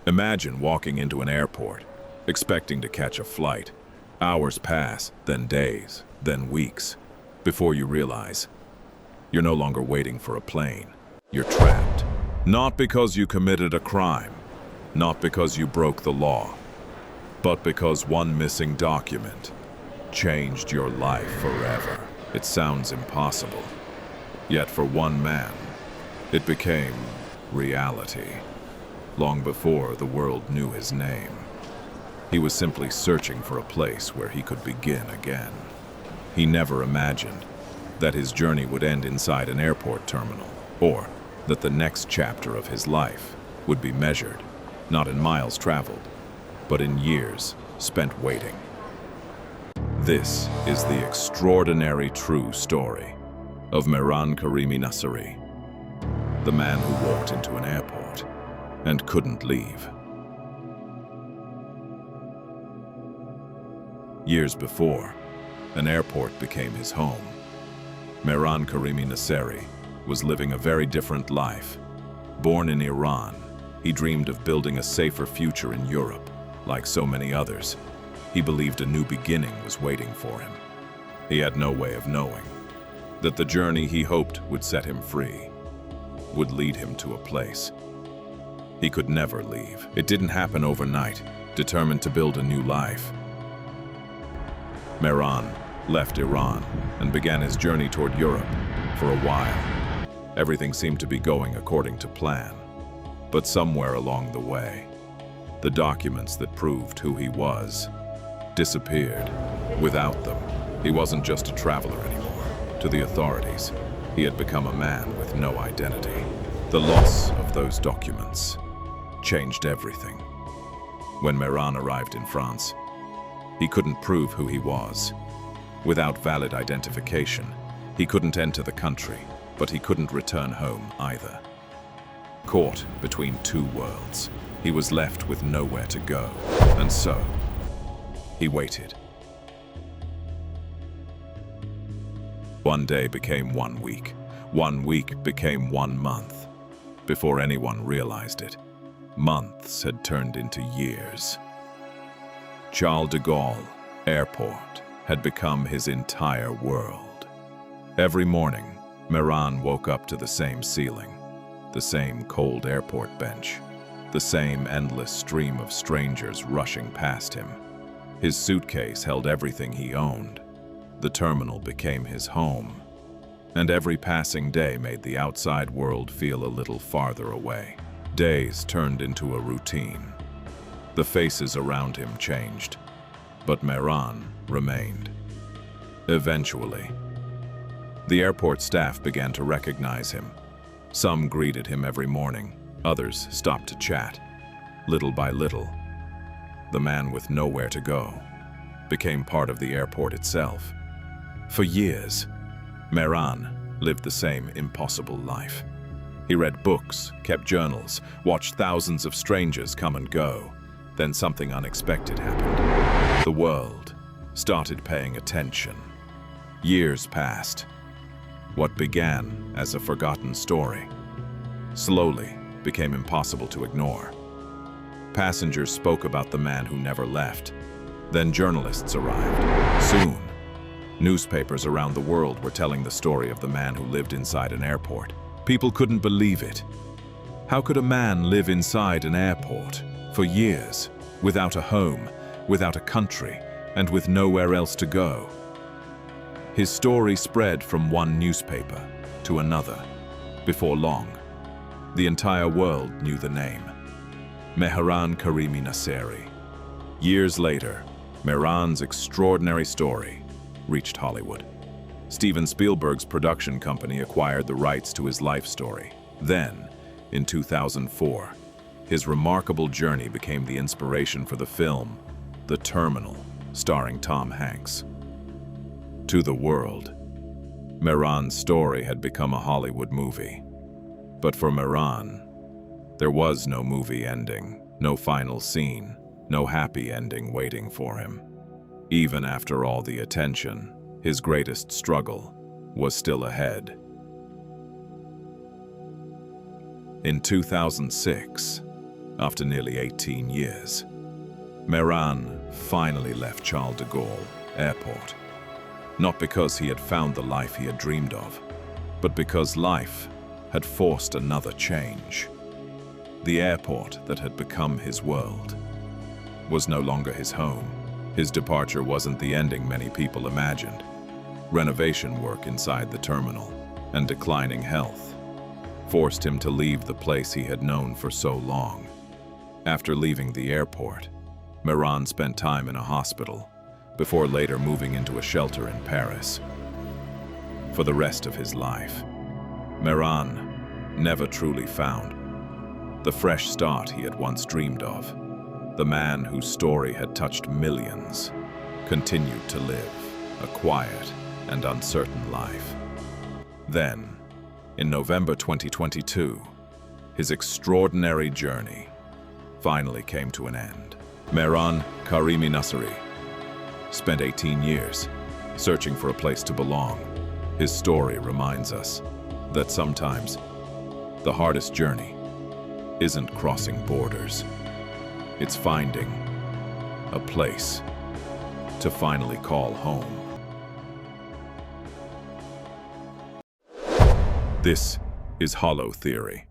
Imagine walking into an airport, expecting to catch a flight. Hours pass, then days, then weeks, before you realize you're no longer waiting for a plane. You're trapped. Not because you committed a crime, not because you broke the law, but because one missing document changed your life forever. It sounds impossible, yet for one man, it became reality. Long before the world knew his name, he was simply searching for a place where he could begin again. He never imagined that his journey would end inside an airport terminal, or that the next chapter of his life would be measured, not in miles traveled, but in years spent waiting. This is the extraordinary true story of Mehran Karimi Nasseri, the man who walked into an airport and couldn't leave. Years before, an airport became his home. Mehran Karimi Nasseri was living a very different life. Born in Iran, he dreamed of building a safer future in Europe. Like so many others, he believed a new beginning was waiting for him. He had no way of knowing that the journey he hoped would set him free would lead him to a place he could never leave. It didn't happen overnight. Determined to build a new life, Mehran left Iran and began his journey toward Europe. For a while, everything seemed to be going according to plan. But somewhere along the way, the documents that proved who he was disappeared. Without them, he wasn't just a traveler anymore. To the authorities, he had become a man with no identity. The loss of those documents changed everything. When Mehran arrived in France, he couldn't prove who he was. Without valid identification, he couldn't enter the country, but he couldn't return home either. Caught between two worlds, he was left with nowhere to go, and so he waited. One day became 1 week. 1 week became 1 month. Before anyone realized it, months had turned into years. Charles de Gaulle Airport had become his entire world. Every morning, Mehran woke up to the same ceiling, the same cold airport bench, the same endless stream of strangers rushing past him. His suitcase held everything he owned. The terminal became his home, and every passing day made the outside world feel a little farther away. Days turned into a routine. The faces around him changed, but Mehran remained. Eventually, the airport staff began to recognize him. Some greeted him every morning, others stopped to chat. Little by little, the man with nowhere to go became part of the airport itself. For years, Mehran lived the same impossible life. He read books, kept journals, watched thousands of strangers come and go. Then something unexpected happened. The world started paying attention. Years passed. What began as a forgotten story slowly became impossible to ignore. Passengers spoke about the man who never left. Then journalists arrived. Soon, newspapers around the world were telling the story of the man who lived inside an airport. People couldn't believe it. How could a man live inside an airport for years, without a home, without a country, and with nowhere else to go? His story spread from one newspaper to another. Before long, the entire world knew the name: Mehran Karimi Nasseri. Years later, Mehran's extraordinary story reached Hollywood. Steven Spielberg's production company acquired the rights to his life story. Then, in 2004, his remarkable journey became the inspiration for the film The Terminal, starring Tom Hanks. To the world, Mehran's story had become a Hollywood movie. But for Mehran, there was no movie ending, no final scene, no happy ending waiting for him. Even after all the attention, his greatest struggle was still ahead. In 2006, after nearly 18 years. Mehran finally left Charles de Gaulle Airport, not because he had found the life he had dreamed of, but because life had forced another change. The airport that had become his world was no longer his home. His departure wasn't the ending many people imagined. Renovation work inside the terminal and declining health forced him to leave the place he had known for so long. After leaving the airport, Mehran spent time in a hospital before later moving into a shelter in Paris. For the rest of his life, Mehran never truly found the fresh start he had once dreamed of. The man whose story had touched millions continued to live a quiet and uncertain life. Then, in November 2022, his extraordinary journey finally came to an end. Mehran Karimi Nasseri spent 18 years searching for a place to belong. His story reminds us that sometimes the hardest journey isn't crossing borders. It's finding a place to finally call home. This is Hollow Theory.